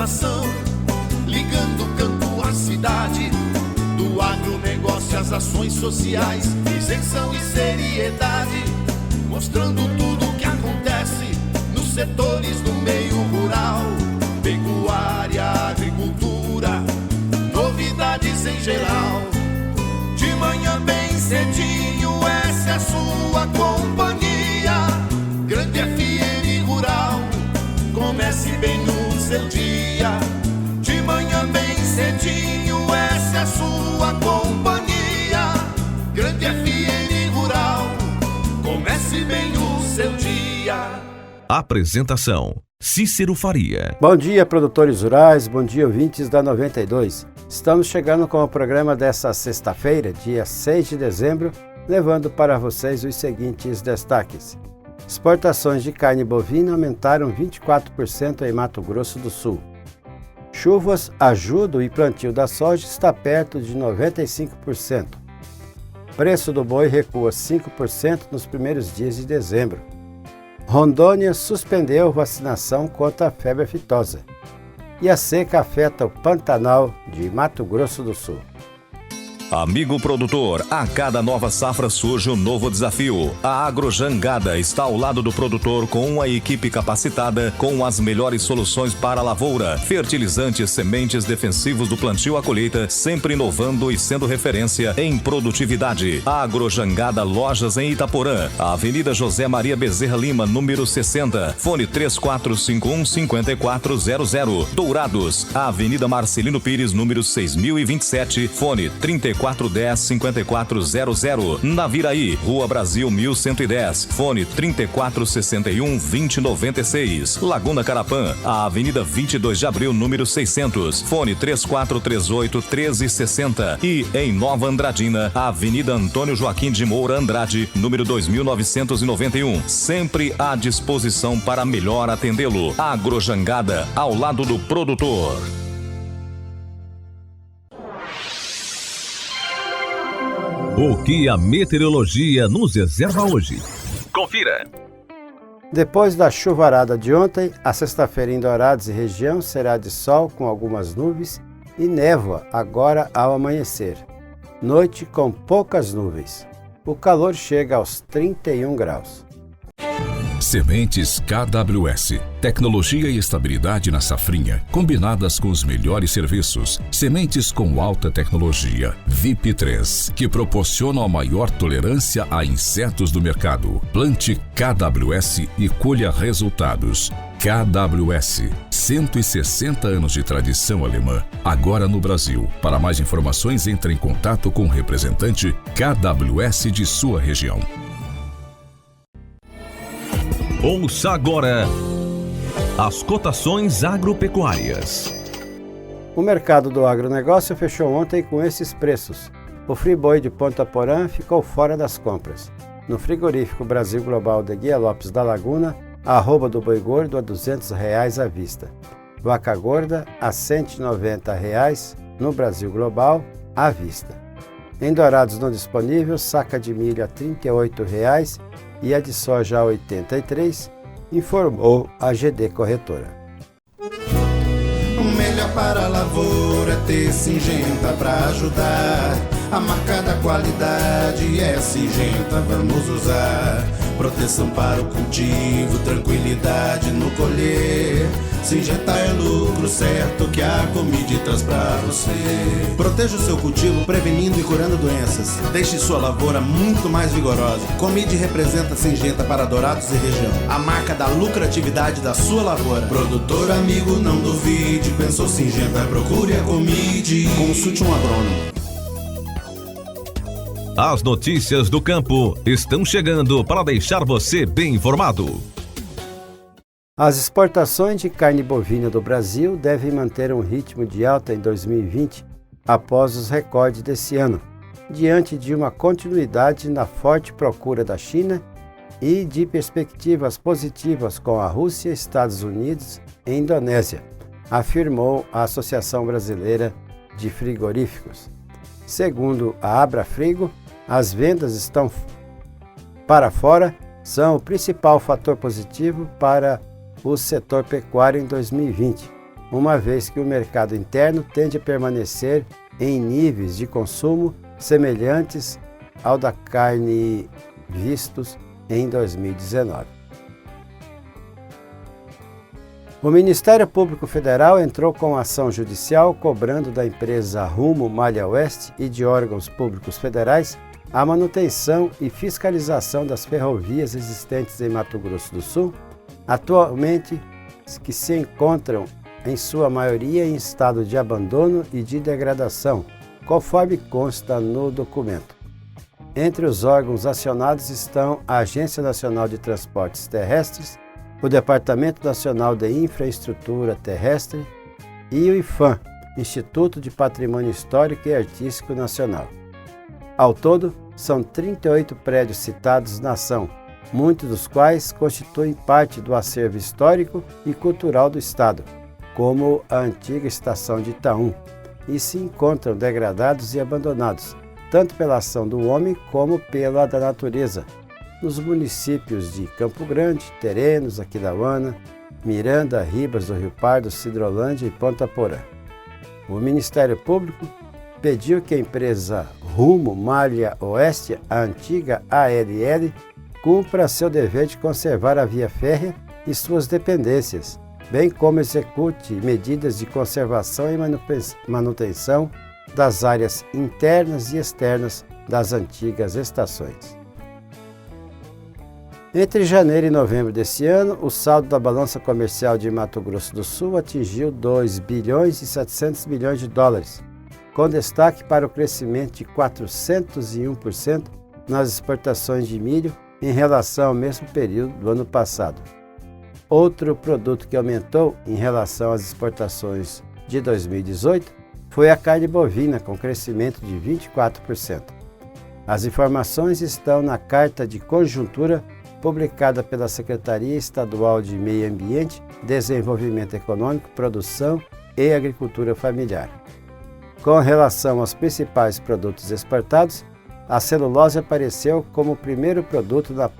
informação, ligando o campo à cidade, do agronegócio às ações sociais, isenção e seriedade, mostrando tudo o que acontece nos setores do meio rural, pecuária, agricultura, novidades em geral. De manhã bem cedinho, essa é a sua companhia, Grande FM Rural. Comece bem no seu dia, de manhã bem cedinho, essa é a sua companhia, Grande FM Rural. Comece bem o seu dia. Apresentação: Cícero Faria. Bom dia, produtores rurais, bom dia, ouvintes da 92. Estamos chegando com o programa desta sexta-feira, dia 6 de dezembro, levando para vocês os seguintes destaques. Exportações de carne bovina aumentaram 24% em Mato Grosso do Sul. Chuvas ajudam e plantio da soja está perto de 95%. Preço do boi recua 5% nos primeiros dias de dezembro. Rondônia suspendeu vacinação contra a febre aftosa. E a seca afeta o Pantanal de Mato Grosso do Sul. Amigo produtor, a cada nova safra surge um novo desafio. A Agrojangada está ao lado do produtor com uma equipe capacitada com as melhores soluções para a lavoura, fertilizantes, sementes, defensivos do plantio à colheita, sempre inovando e sendo referência em produtividade. A Agrojangada Lojas em Itaporã, a Avenida José Maria Bezerra Lima, número 60, fone 3451-5400. Dourados, a Avenida Marcelino Pires, número 6027, fone 3410-5400. Naviraí, Rua Brasil 1110, fone 3461-2096. Laguna Carapã, a Avenida 22 de Abril, número 600, fone 3438-1360. E em Nova Andradina, a Avenida Antônio Joaquim de Moura Andrade, número 2991, sempre à disposição para melhor atendê-lo. Agrojangada, ao lado do produtor. O que a meteorologia nos reserva hoje? Confira! Depois da chuvarada de ontem, a sexta-feira em Dourados e região será de sol com algumas nuvens e névoa agora ao amanhecer. Noite com poucas nuvens. O calor chega aos 31 graus. Sementes KWS. Tecnologia e estabilidade na safrinha, combinadas com os melhores serviços. Sementes com alta tecnologia. VIP3, que proporcionam a maior tolerância a insetos do mercado. Plante KWS e colha resultados. KWS, 160 anos de tradição alemã, agora no Brasil. Para mais informações, entre em contato com o representante KWS de sua região. Ouça agora as cotações agropecuárias. O mercado do agronegócio fechou ontem com esses preços. O friboi de Ponta Porã ficou fora das compras. No frigorífico Brasil Global de Guia Lopes da Laguna, a arroba do boi gordo a R$ 200 à vista. Vaca gorda a R$ 190 no Brasil Global à vista. Em Dourados não disponível, saca de milho a R$ 38 e a de soja a 83, informou a GD Corretora. O melhor para a lavoura é ter Syngenta para ajudar. A marca da qualidade é Syngenta, vamos usar. Proteção para o cultivo, tranquilidade no colher. Syngenta é lucro certo que a Comid traz pra você. Proteja o seu cultivo prevenindo e curando doenças. Deixe sua lavoura muito mais vigorosa. Comid representa Syngenta para Dourados e região, a marca da lucratividade da sua lavoura. Produtor amigo, não duvide, pensou Syngenta, procure a Comid. Consulte um agrônomo. As notícias do campo estão chegando para deixar você bem informado. As exportações de carne bovina do Brasil devem manter um ritmo de alta em 2020 após os recordes desse ano, diante de uma continuidade na forte procura da China e de perspectivas positivas com a Rússia, Estados Unidos e Indonésia, afirmou a Associação Brasileira de Frigoríficos. Segundo a Abrafrigo, as vendas estão para fora são o principal fator positivo para o setor pecuário em 2020, uma vez que o mercado interno tende a permanecer em níveis de consumo semelhantes ao da carne vistos em 2019. O Ministério Público Federal entrou com ação judicial cobrando da empresa Rumo Malha Oeste e de órgãos públicos federais a manutenção e fiscalização das ferrovias existentes em Mato Grosso do Sul, atualmente que se encontram em sua maioria em estado de abandono e de degradação, conforme consta no documento. Entre os órgãos acionados estão a Agência Nacional de Transportes Terrestres, o Departamento Nacional de Infraestrutura Terrestre e o IPHAN, Instituto de Patrimônio Histórico e Artístico Nacional. Ao todo, são 38 prédios citados na ação, muitos dos quais constituem parte do acervo histórico e cultural do Estado, como a antiga estação de Itaú, e se encontram degradados e abandonados, tanto pela ação do homem como pela da natureza, nos municípios de Campo Grande, Terenos, Aquidauana, Miranda, Ribas do Rio Pardo, Sidrolândia e Ponta Porã. O Ministério Público pediu que a empresa Rumo Malha Oeste, a antiga ALL, cumpra seu dever de conservar a via férrea e suas dependências, bem como execute medidas de conservação e manutenção das áreas internas e externas das antigas estações. Entre janeiro e novembro desse ano, o saldo da balança comercial de Mato Grosso do Sul atingiu 2 bilhões e 700 milhões de dólares, com destaque para o crescimento de 401% nas exportações de milho em relação ao mesmo período do ano passado. Outro produto que aumentou em relação às exportações de 2018 foi a carne bovina, com crescimento de 24%. As informações estão na Carta de Conjuntura publicada pela Secretaria Estadual de Meio Ambiente, Desenvolvimento Econômico, Produção e Agricultura Familiar. Com relação aos principais produtos exportados, a celulose apareceu como o primeiro produto na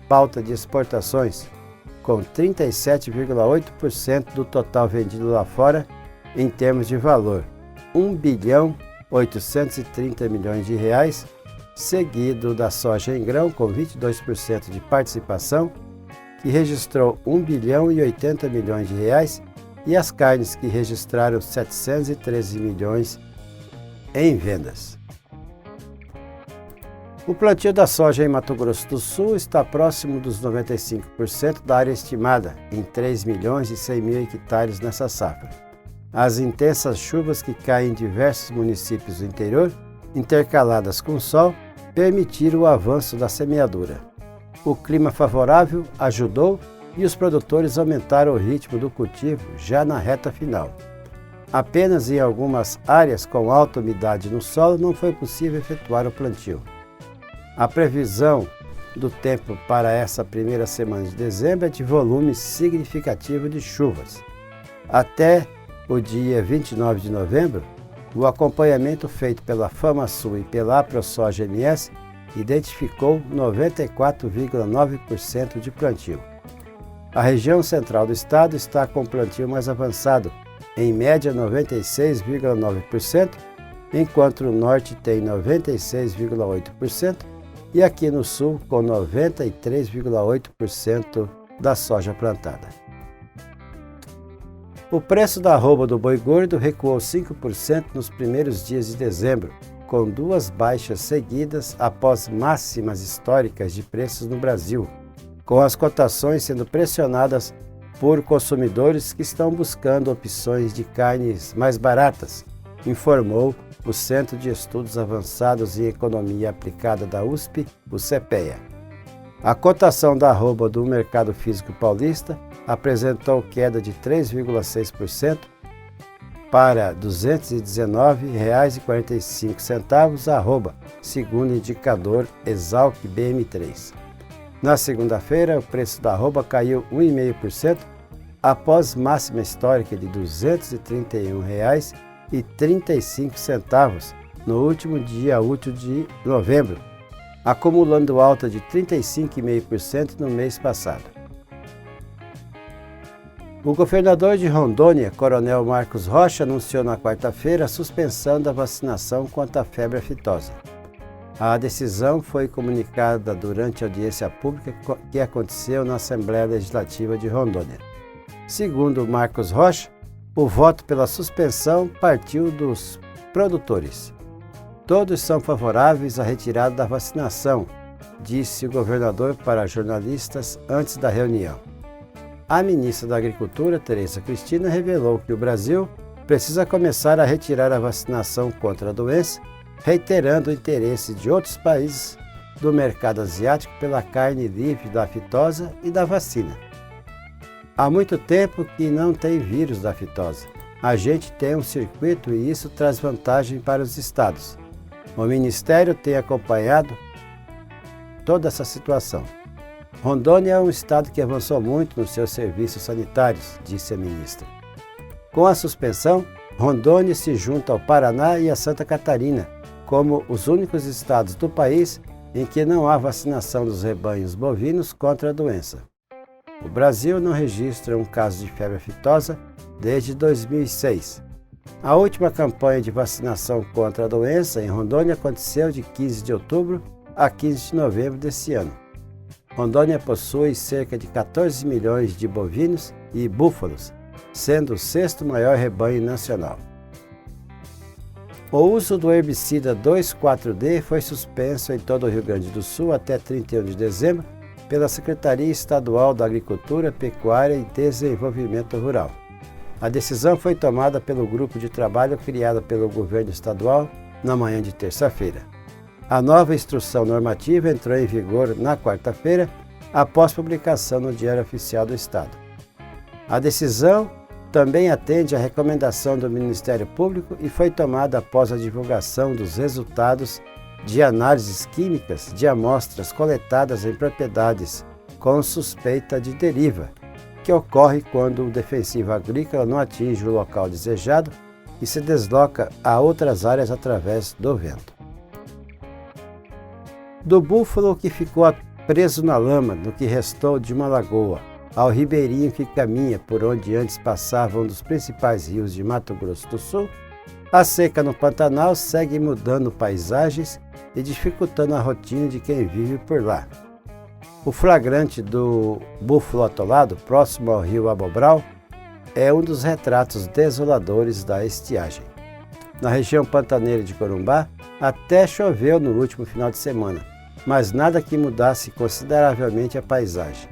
pauta de exportações, com 37,8% do total vendido lá fora em termos de valor, R$ 1,830 bilhões, seguido da soja em grão com 22% de participação, que registrou R$ 1,080 bilhões, e as carnes, que registraram 713 milhões em vendas. O plantio da soja em Mato Grosso do Sul está próximo dos 95% da área estimada, em 3 milhões e 100 mil hectares nessa safra. As intensas chuvas que caem em diversos municípios do interior, intercaladas com sol, permitiram o avanço da semeadura. O clima favorável ajudou e os produtores aumentaram o ritmo do cultivo já na reta final. Apenas em algumas áreas com alta umidade no solo não foi possível efetuar o plantio. A previsão do tempo para essa primeira semana de dezembro é de volume significativo de chuvas. Até o dia 29 de novembro, o acompanhamento feito pela FamaSul e pela AproSoja MS identificou 94,9% de plantio. A região central do estado está com plantio mais avançado, em média 96,9%, enquanto o norte tem 96,8% e aqui no sul com 93,8% da soja plantada. O preço da arroba do boi gordo recuou 5% nos primeiros dias de dezembro, com duas baixas seguidas após máximas históricas de preços no Brasil, com as cotações sendo pressionadas por consumidores que estão buscando opções de carnes mais baratas, informou o Centro de Estudos Avançados em Economia Aplicada da USP, o CEPEA. A cotação da arroba do mercado físico paulista apresentou queda de 3,6% para R$ 219,45 a arroba, segundo o indicador Exalc BM3. Na segunda-feira, o preço da arroba caiu 1,5% após máxima histórica de R$ 231,35 no último dia útil de novembro, acumulando alta de 35,5% no mês passado. O governador de Rondônia, Coronel Marcos Rocha, anunciou na quarta-feira a suspensão da vacinação contra a febre aftosa. A decisão foi comunicada durante a audiência pública que aconteceu na Assembleia Legislativa de Rondônia. Segundo Marcos Rocha, o voto pela suspensão partiu dos produtores. Todos são favoráveis à retirada da vacinação, disse o governador para jornalistas antes da reunião. A ministra da Agricultura, Tereza Cristina, revelou que o Brasil precisa começar a retirar a vacinação contra a doença, reiterando o interesse de outros países do mercado asiático pela carne livre da aftosa e da vacina. Há muito tempo que não tem vírus da aftosa. A gente tem um circuito e isso traz vantagem para os estados. O Ministério tem acompanhado toda essa situação. Rondônia é um estado que avançou muito nos seus serviços sanitários, disse a ministra. Com a suspensão, Rondônia se junta ao Paraná e a Santa Catarina como os únicos estados do país em que não há vacinação dos rebanhos bovinos contra a doença. O Brasil não registra um caso de febre aftosa desde 2006. A última campanha de vacinação contra a doença em Rondônia aconteceu de 15 de outubro a 15 de novembro desse ano. Rondônia possui cerca de 14 milhões de bovinos e búfalos, sendo o sexto maior rebanho nacional. O uso do herbicida 2,4-D foi suspenso em todo o Rio Grande do Sul até 31 de dezembro pela Secretaria Estadual da Agricultura, Pecuária e Desenvolvimento Rural. A decisão foi tomada pelo grupo de trabalho criado pelo governo estadual na manhã de terça-feira. A nova instrução normativa entrou em vigor na quarta-feira, após publicação no Diário Oficial do Estado. A decisão também atende à recomendação do Ministério Público e foi tomada após a divulgação dos resultados de análises químicas de amostras coletadas em propriedades com suspeita de deriva, que ocorre quando o defensivo agrícola não atinge o local desejado e se desloca a outras áreas através do vento. Do búfalo que ficou preso na lama no que restou de uma lagoa, ao ribeirinho que caminha por onde antes passava um dos principais rios de Mato Grosso do Sul, a seca no Pantanal segue mudando paisagens e dificultando a rotina de quem vive por lá. O flagrante do búfalo atolado, próximo ao rio Abobral, é um dos retratos desoladores da estiagem. Na região pantaneira de Corumbá, até choveu no último final de semana, mas nada que mudasse consideravelmente a paisagem.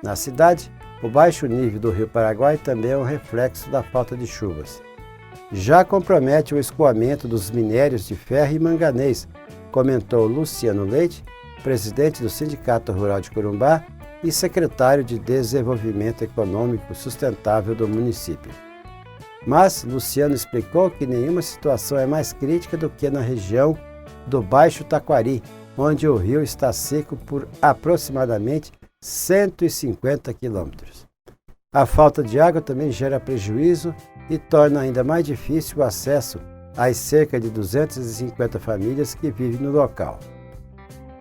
Na cidade, o baixo nível do rio Paraguai também é um reflexo da falta de chuvas. Já compromete o escoamento dos minérios de ferro e manganês, comentou Luciano Leite, presidente do Sindicato Rural de Corumbá e secretário de Desenvolvimento Econômico Sustentável do município. Mas Luciano explicou que nenhuma situação é mais crítica do que na região do Baixo Taquari, onde o rio está seco por aproximadamente 150 quilômetros. A falta de água também gera prejuízo e torna ainda mais difícil o acesso às cerca de 250 famílias que vivem no local.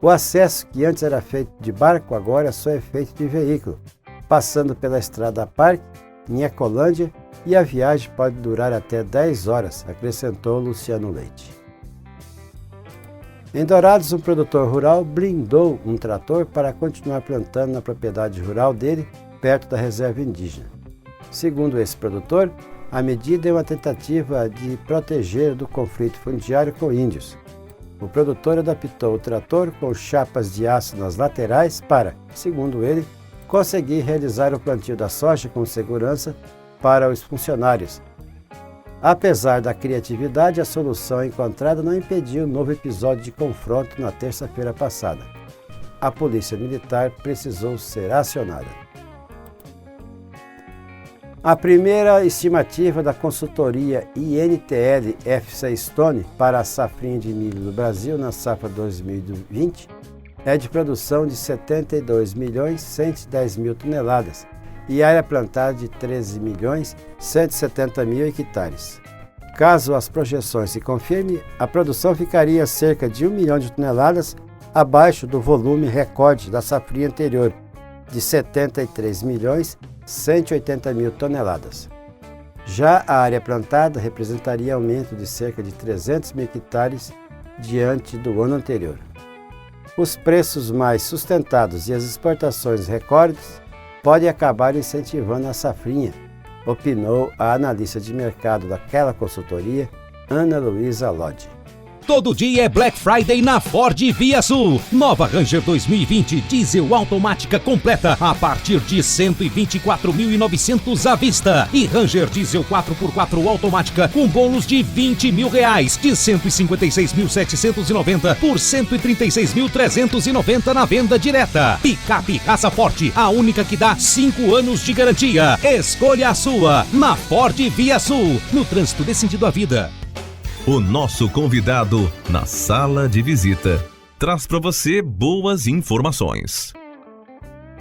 O acesso, que antes era feito de barco, agora só é feito de veículo, passando pela Estrada Parque, em Ecolândia, e a viagem pode durar até 10 horas, acrescentou Luciano Leite. Em Dourados, um produtor rural blindou um trator para continuar plantando na propriedade rural dele, perto da reserva indígena. Segundo esse produtor, a medida é uma tentativa de proteger do conflito fundiário com índios. O produtor adaptou o trator com chapas de aço nas laterais para, segundo ele, conseguir realizar o plantio da soja com segurança para os funcionários. Apesar da criatividade, a solução encontrada não impediu um novo episódio de confronto na terça-feira passada. A Polícia Militar precisou ser acionada. A primeira estimativa da consultoria INTL FC Stone para a safrinha de milho do Brasil na safra 2020 é de produção de 72.110.000 toneladas e área plantada de 13.170.000 hectares. Caso as projeções se confirmem, a produção ficaria cerca de 1 milhão de toneladas abaixo do volume recorde da safrinha anterior, de 73.110.000 180 mil toneladas. Já a área plantada representaria aumento de cerca de 300 mil hectares diante do ano anterior. Os preços mais sustentados e as exportações recordes podem acabar incentivando a safrinha, opinou a analista de mercado daquela consultoria, Ana Luísa Lodge. Todo dia é Black Friday na Ford Via Sul. Nova Ranger 2020 diesel automática completa a partir de 124.900 à vista. E Ranger diesel 4x4 automática com bônus de R$20 mil, de 156.790 por 136.390 na venda direta. Picape raça forte, a única que dá 5 anos de garantia. Escolha a sua na Ford Via Sul. No trânsito dê sentido à vida. O nosso convidado na sala de visita traz para você boas informações.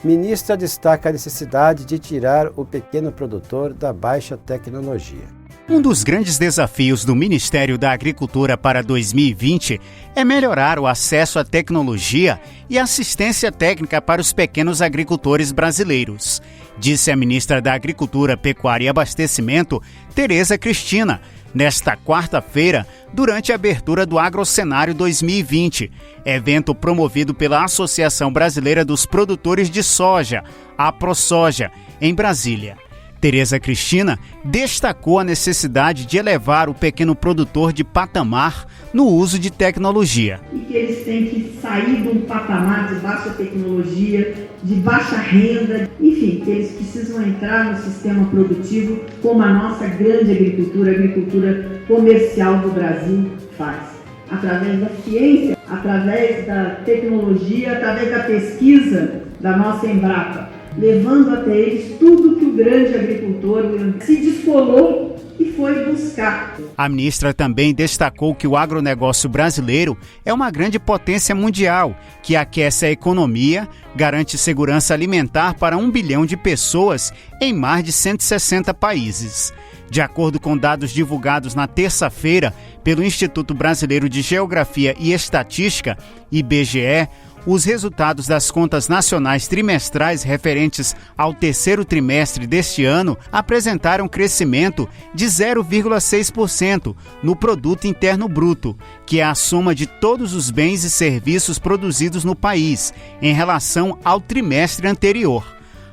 Ministra destaca a necessidade de tirar o pequeno produtor da baixa tecnologia. Um dos grandes desafios do Ministério da Agricultura para 2020 é melhorar o acesso à tecnologia e assistência técnica para os pequenos agricultores brasileiros, disse a ministra da Agricultura, Pecuária e Abastecimento, Tereza Cristina, nesta quarta-feira, durante a abertura do Agrocenário 2020, evento promovido pela Associação Brasileira dos Produtores de Soja, a ProSoja, em Brasília. Tereza Cristina destacou a necessidade de elevar o pequeno produtor de patamar no uso de tecnologia. E que eles têm que sair de um patamar de baixa tecnologia, de baixa renda, enfim, que eles precisam entrar no sistema produtivo como a nossa grande agricultura, a agricultura comercial do Brasil faz. Através da ciência, através da tecnologia, através da pesquisa da nossa Embrapa, levando até eles tudo que o grande agricultor se descolou e foi buscar. A ministra também destacou que o agronegócio brasileiro é uma grande potência mundial, que aquece a economia, garante segurança alimentar para 1 bilhão de pessoas em mais de 160 países. De acordo com dados divulgados na terça-feira pelo Instituto Brasileiro de Geografia e Estatística, IBGE, os resultados das contas nacionais trimestrais referentes ao terceiro trimestre deste ano apresentaram crescimento de 0,6% no Produto Interno Bruto, que é a soma de todos os bens e serviços produzidos no país, em relação ao trimestre anterior.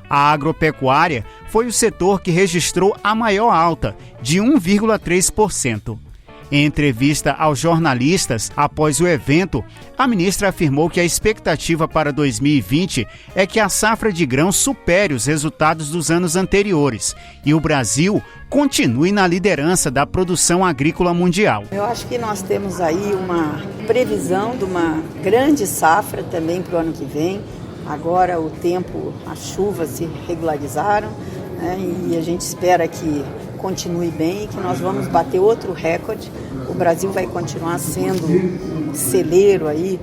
A agropecuária foi o setor que registrou a maior alta, de 1,3%. Em entrevista aos jornalistas após o evento, a ministra afirmou que a expectativa para 2020 é que a safra de grãos supere os resultados dos anos anteriores e o Brasil continue na liderança da produção agrícola mundial. Eu acho que nós temos aí uma previsão de uma grande safra também para o ano que vem. Agora o tempo, as chuvas se regularizaram, né, e a gente espera que continue bem e que nós vamos bater outro recorde. O Brasil vai continuar sendo um celeiro aí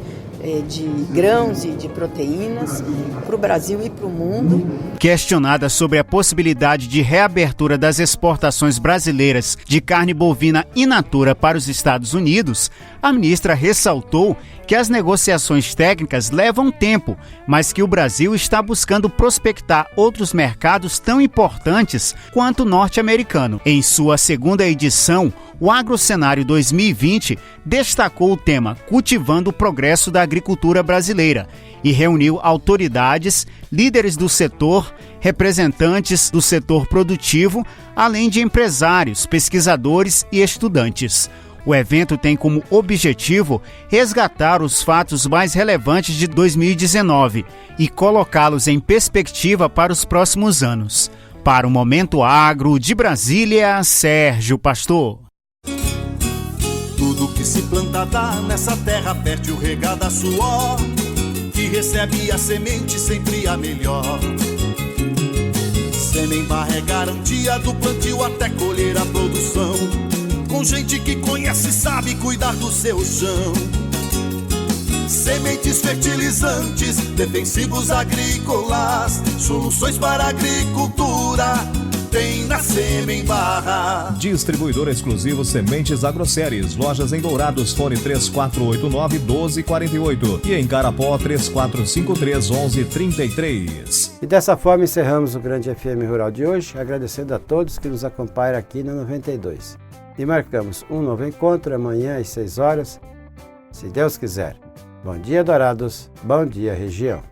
de grãos e de proteínas para o Brasil e para o mundo. Questionada sobre a possibilidade de reabertura das exportações brasileiras de carne bovina in natura para os Estados Unidos, a ministra ressaltou que as negociações técnicas levam tempo, mas que o Brasil está buscando prospectar outros mercados tão importantes quanto o norte-americano. Em sua segunda edição, o Agrocenário 2020 destacou o tema Cultivando o Progresso da Agricultura Brasileira e reuniu autoridades, líderes do setor, representantes do setor produtivo, além de empresários, pesquisadores e estudantes. O evento tem como objetivo resgatar os fatos mais relevantes de 2019 e colocá-los em perspectiva para os próximos anos. Para o Momento Agro de Brasília, Sérgio Pastor. Tudo que se planta dá nessa terra fértil regada a suor, que recebe a semente sempre a melhor. Semem-barra é garantia do plantio até colher a produção, com gente que conhece e sabe cuidar do seu chão. Sementes fertilizantes, defensivos agrícolas, soluções para a agricultura. tem na Sêmen Barra. Distribuidor exclusivo Sementes Agroceres. Lojas em Dourados, fone 3489-1248 e em Carapó 3453-1133. E dessa forma encerramos o Grande FM Rural de hoje, agradecendo a todos que nos acompanham aqui no 92. E marcamos um novo encontro amanhã às 6 horas, se Deus quiser. Bom dia, Dourados. Bom dia, região.